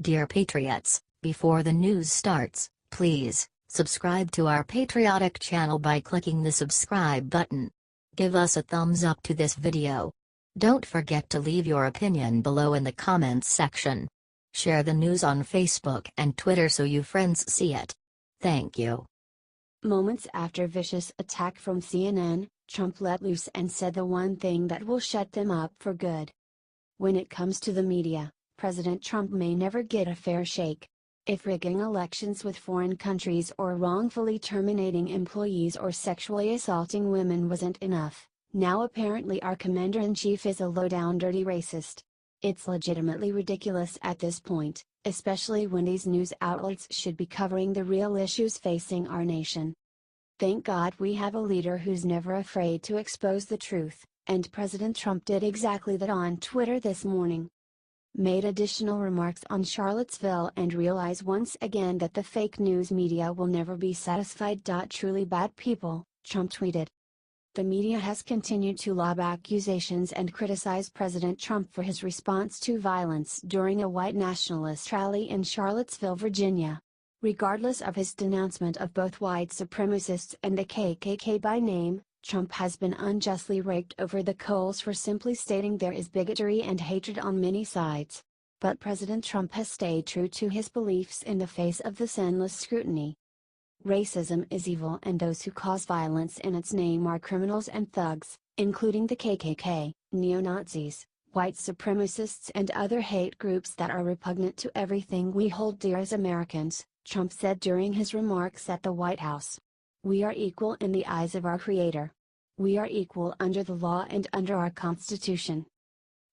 Dear Patriots, before the news starts, please subscribe to our patriotic channel by clicking the subscribe button. Give us a thumbs up to this video. Don't forget to leave your opinion below in the comments section. Share the news on Facebook and Twitter so your friends see it. Thank you. Moments after vicious attack from CNN, Trump let loose and said the one thing that will shut them up for good. When it comes to the media, President Trump may never get a fair shake. If rigging elections with foreign countries or wrongfully terminating employees or sexually assaulting women wasn't enough, now apparently our commander-in-chief is a low-down dirty racist. It's legitimately ridiculous at this point, especially when these news outlets should be covering the real issues facing our nation. Thank God we have a leader who's never afraid to expose the truth, and President Trump did exactly that on Twitter this morning. Made additional remarks on Charlottesville and realize once again that the fake news media will never be satisfied. Truly bad people, Trump tweeted. The media has continued to lob accusations and criticize President Trump for his response to violence during a white nationalist rally in Charlottesville, Virginia. Regardless of his denouncement of both white supremacists and the KKK by name, Trump has been unjustly raked over the coals for simply stating there is bigotry and hatred on many sides. But President Trump has stayed true to his beliefs in the face of this endless scrutiny. Racism is evil and those who cause violence in its name are criminals and thugs, including the KKK, neo-Nazis, white supremacists and other hate groups that are repugnant to everything we hold dear as Americans, Trump said during his remarks at the White House. We are equal in the eyes of our Creator. We are equal under the law and under our Constitution.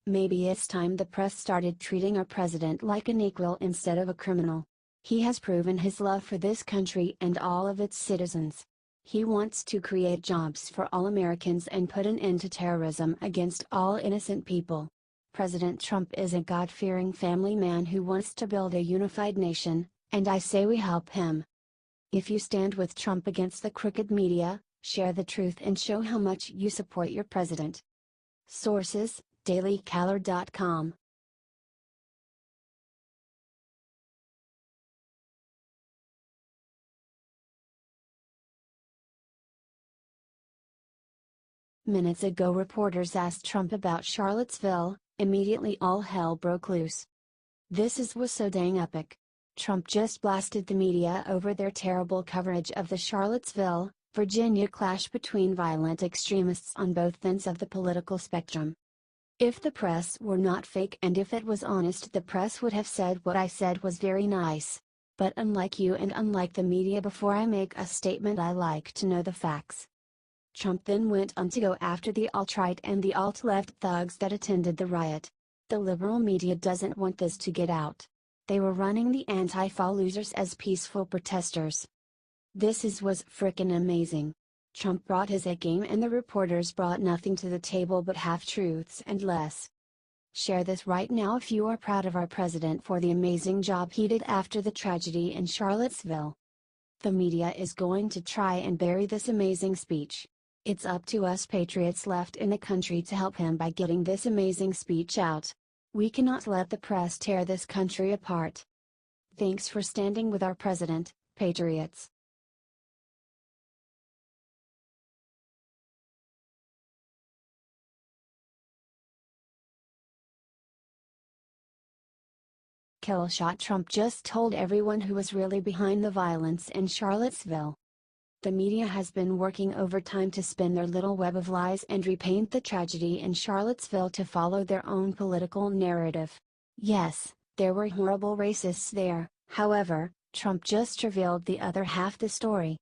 Maybe it's time the press started treating our president like an equal instead of a criminal. He has proven his love for this country and all of its citizens. He wants to create jobs for all Americans and put an end to terrorism against all innocent people. President Trump is a God-fearing family man who wants to build a unified nation, and I say we help him. If you stand with Trump against the crooked media, share the truth and show how much you support your president. Sources: dailycaller.com. Minutes ago reporters asked Trump about Charlottesville, immediately all hell broke loose. This was so dang epic. Trump just blasted the media over their terrible coverage of the Charlottesville, Virginia clash between violent extremists on both ends of the political spectrum. If the press were not fake and if it was honest, the press would have said what I said was very nice. But unlike you and unlike the media, before I make a statement I like to know the facts. Trump then went on to go after the alt-right and the alt-left thugs that attended the riot. The liberal media doesn't want this to get out. They were running the Antifa losers as peaceful protesters. Was frickin' amazing. Trump brought his A game and the reporters brought nothing to the table but half-truths and less. Share this right now if you are proud of our president for the amazing job he did after the tragedy in Charlottesville. The media is going to try and bury this amazing speech. It's up to us patriots left in the country to help him by getting this amazing speech out. We cannot let the press tear this country apart. Thanks for standing with our president, patriots. Killshot Trump just told everyone who was really behind the violence in Charlottesville. The media has been working overtime to spin their little web of lies and repaint the tragedy in Charlottesville to follow their own political narrative. Yes, there were horrible racists there, however, Trump just revealed the other half the story.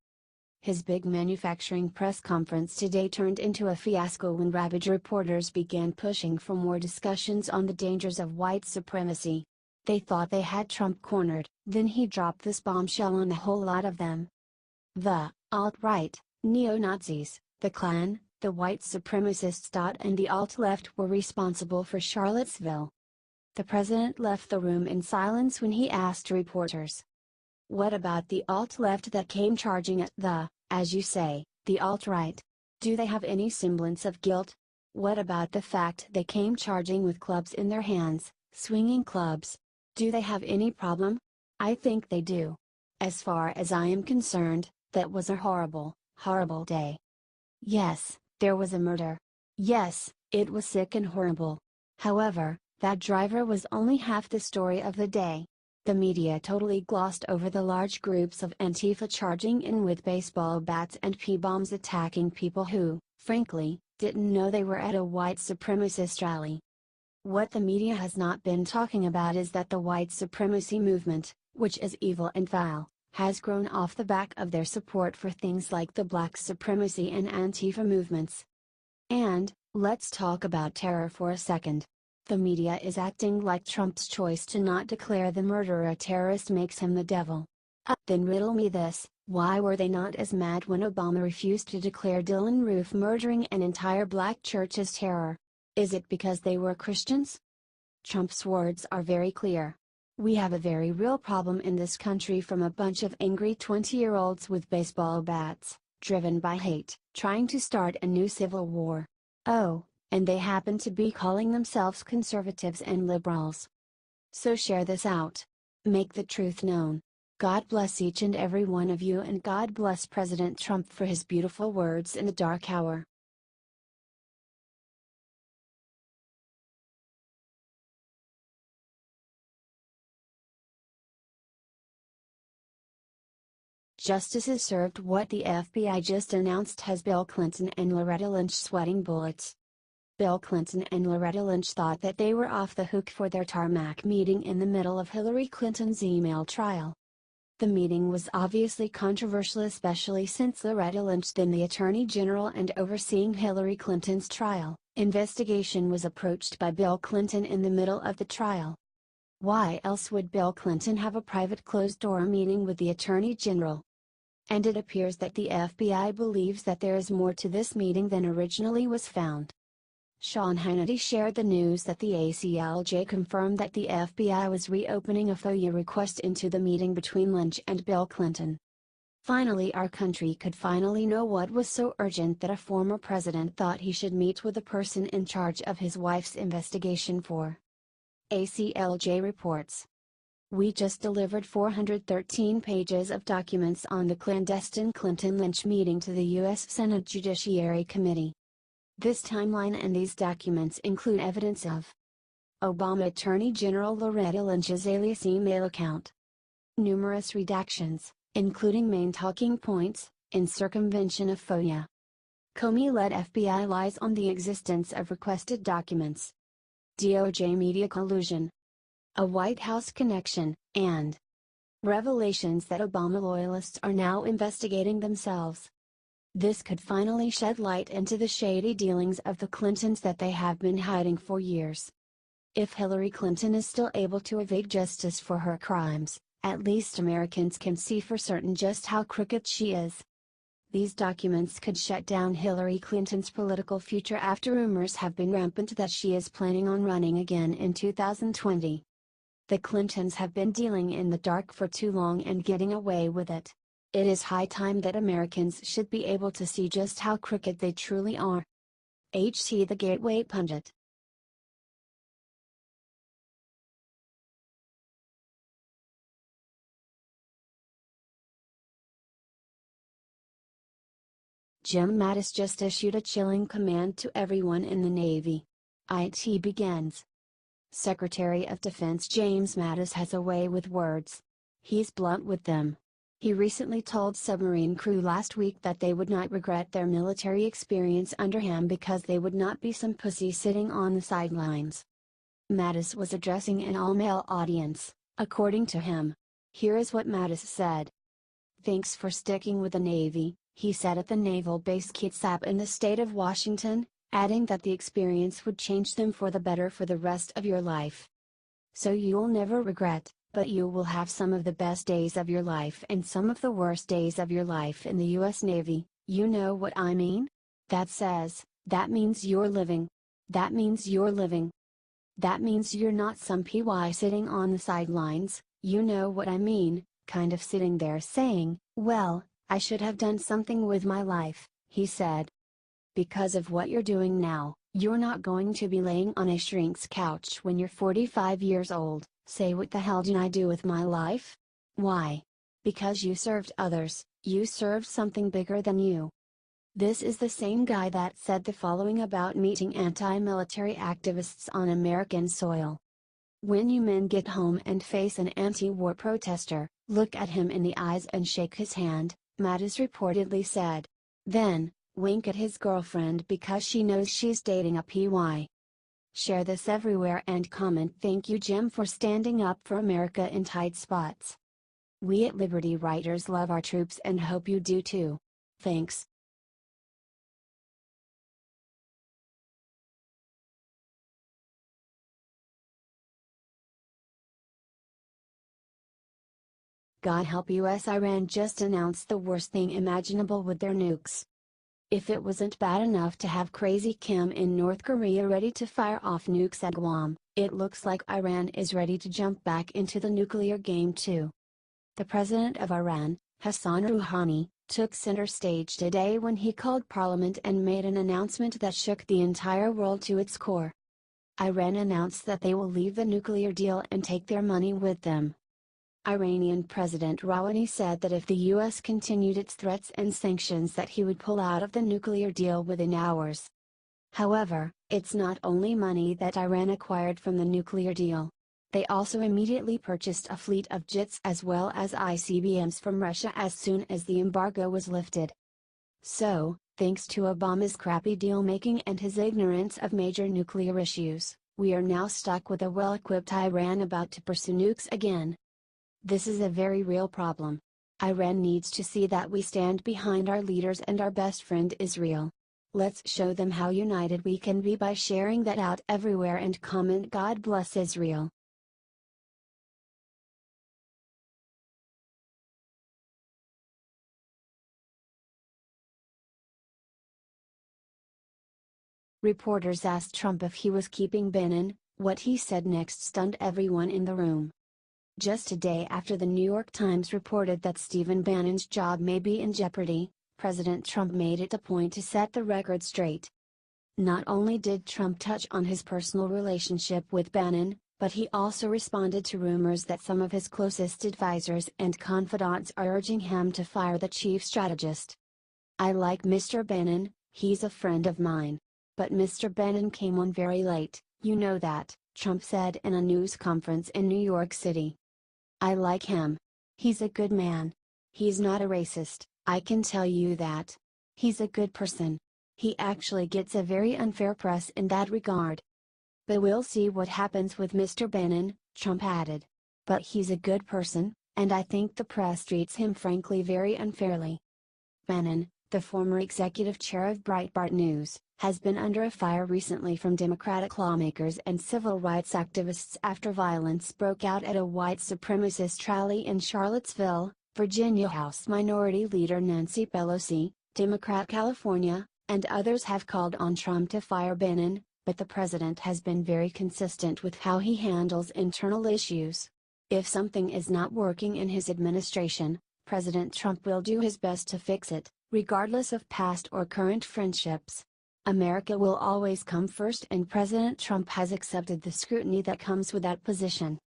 His big manufacturing press conference today turned into a fiasco when rabid reporters began pushing for more discussions on the dangers of white supremacy. They thought they had Trump cornered, then he dropped this bombshell on a whole lot of them. The alt-right, neo-Nazis, the Klan, the white supremacists. And the alt-left were responsible for Charlottesville. The president left the room in silence when he asked reporters. What about the alt-left that came charging at as you say, the alt-right? Do they have any semblance of guilt? What about the fact they came charging with clubs in their hands, swinging clubs? Do they have any problem? I think they do. As far as I am concerned, that was a horrible, horrible day. Yes, there was a murder. Yes, it was sick and horrible. However, that driver was only half the story of the day. The media totally glossed over the large groups of Antifa charging in with baseball bats and P-bombs attacking people who, frankly, didn't know they were at a white supremacist rally. What the media has not been talking about is that the white supremacy movement, which is evil and vile, has grown off the back of their support for things like the black supremacy and Antifa movements. And, let's talk about terror for a second. The media is acting like Trump's choice to not declare the murderer a terrorist makes him the devil. Then riddle me this, why were they not as mad when Obama refused to declare Dylann Roof murdering an entire black church as terror? Is it because they were Christians? Trump's words are very clear. We have a very real problem in this country from a bunch of angry 20-year-olds with baseball bats, driven by hate, trying to start a new civil war. Oh, and they happen to be calling themselves conservatives and liberals. So share this out. Make the truth known. God bless each and every one of you, and God bless President Trump for his beautiful words in the dark hour. Justices served what the FBI just announced has Bill Clinton and Loretta Lynch sweating bullets. Bill Clinton and Loretta Lynch thought that they were off the hook for their tarmac meeting in the middle of Hillary Clinton's email trial. The meeting was obviously controversial, especially since Loretta Lynch, then the Attorney General and overseeing Hillary Clinton's trial, investigation, was approached by Bill Clinton in the middle of the trial. Why else would Bill Clinton have a private closed-door meeting with the Attorney General? And it appears that the FBI believes that there is more to this meeting than originally was found. Sean Hannity shared the news that the ACLJ confirmed that the FBI was reopening a FOIA request into the meeting between Lynch and Bill Clinton. Finally, our country could finally know what was so urgent that a former president thought he should meet with the person in charge of his wife's investigation for. ACLJ reports. We just delivered 413 pages of documents on the clandestine Clinton-Lynch meeting to the U.S. Senate Judiciary Committee. This timeline and these documents include evidence of Obama Attorney General Loretta Lynch's alias email account, numerous redactions, including main talking points, in circumvention of FOIA, Comey-led FBI lies on the existence of requested documents, DOJ media collusion, a White House connection, and revelations that Obama loyalists are now investigating themselves. This could finally shed light into the shady dealings of the Clintons that they have been hiding for years. If Hillary Clinton is still able to evade justice for her crimes, at least Americans can see for certain just how crooked she is. These documents could shut down Hillary Clinton's political future after rumors have been rampant that she is planning on running again in 2020. The Clintons have been dealing in the dark for too long and getting away with it. It is high time that Americans should be able to see just how crooked they truly are. HT the Gateway Pundit. Jim Mattis just issued a chilling command to everyone in the Navy. IT begins. Secretary of Defense James Mattis has a way with words. He's blunt with them. He recently told submarine crew last week that they would not regret their military experience under him because they would not be some pussy sitting on the sidelines. Mattis was addressing an all-male audience, according to him. Here is what Mattis said. "Thanks for sticking with the Navy," he said at the naval base Kitsap in the state of Washington, adding that the experience would change them for the better for the rest of your life. "So you'll never regret, but you will have some of the best days of your life and some of the worst days of your life in the US Navy, you know what I mean? That means you're living. That means you're living. That means you're not some PY sitting on the sidelines, you know what I mean, kind of sitting there saying, well, I should have done something with my life," he said. "Because of what you're doing now, you're not going to be laying on a shrink's couch when you're 45 years old, Say, what the hell did I do with my life? Why? Because you served others, you served something bigger than you. This is the same guy that said the following about meeting anti-military activists on American soil. When you men get home and face an anti-war protester, look at him in the eyes and shake his hand, Mattis reportedly said. Then, wink at his girlfriend because she knows she's dating a PY. Share this everywhere and comment "Thank you Jim for standing up for America in tight spots. We at Liberty Writers love our troops and hope you do too. Thanks." God help US. Iran just announced the worst thing imaginable with their nukes. If it wasn't bad enough to have Crazy Kim in North Korea ready to fire off nukes at Guam, it looks like Iran is ready to jump back into the nuclear game too. The president of Iran, Hassan Rouhani, took center stage today when he called parliament and made an announcement that shook the entire world to its core. Iran announced that they will leave the nuclear deal and take their money with them. Iranian President Rouhani said that if the US continued its threats and sanctions that he would pull out of the nuclear deal within hours. However, it's not only money that Iran acquired from the nuclear deal. They also immediately purchased a fleet of jets as well as ICBMs from Russia as soon as the embargo was lifted. So, thanks to Obama's crappy deal-making and his ignorance of major nuclear issues, we are now stuck with a well-equipped Iran about to pursue nukes again. This is a very real problem. Iran needs to see that we stand behind our leaders and our best friend Israel. Let's show them how united we can be by sharing that out everywhere and comment "God bless Israel." Reporters asked Trump if he was keeping Bannon. What he said next stunned everyone in the room. Just a day after the New York Times reported that Stephen Bannon's job may be in jeopardy, President Trump made it a point to set the record straight. Not only did Trump touch on his personal relationship with Bannon, but he also responded to rumors that some of his closest advisors and confidants are urging him to fire the chief strategist. "I like Mr. Bannon, he's a friend of mine. But Mr. Bannon came on very late, you know that," Trump said in a news conference in New York City. "I like him. He's a good man. He's not a racist, I can tell you that. He's a good person. He actually gets a very unfair press in that regard. But we'll see what happens with Mr. Bannon," Trump added. "But he's a good person, and I think the press treats him frankly very unfairly." Bannon, the former executive chair of Breitbart News, has been under a fire recently from Democratic lawmakers and civil rights activists after violence broke out at a white supremacist rally in Charlottesville, Virginia. House Minority Leader Nancy Pelosi, Democrat California, and others have called on Trump to fire Bannon, but the president has been very consistent with how he handles internal issues. If something is not working in his administration, President Trump will do his best to fix it, regardless of past or current friendships. America will always come first, and President Trump has accepted the scrutiny that comes with that position.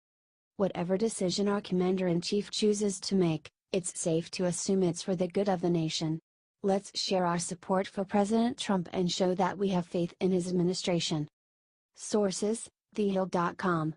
Whatever decision our Commander-in-Chief chooses to make, it's safe to assume it's for the good of the nation. Let's share our support for President Trump and show that we have faith in his administration. Sources: thehill.com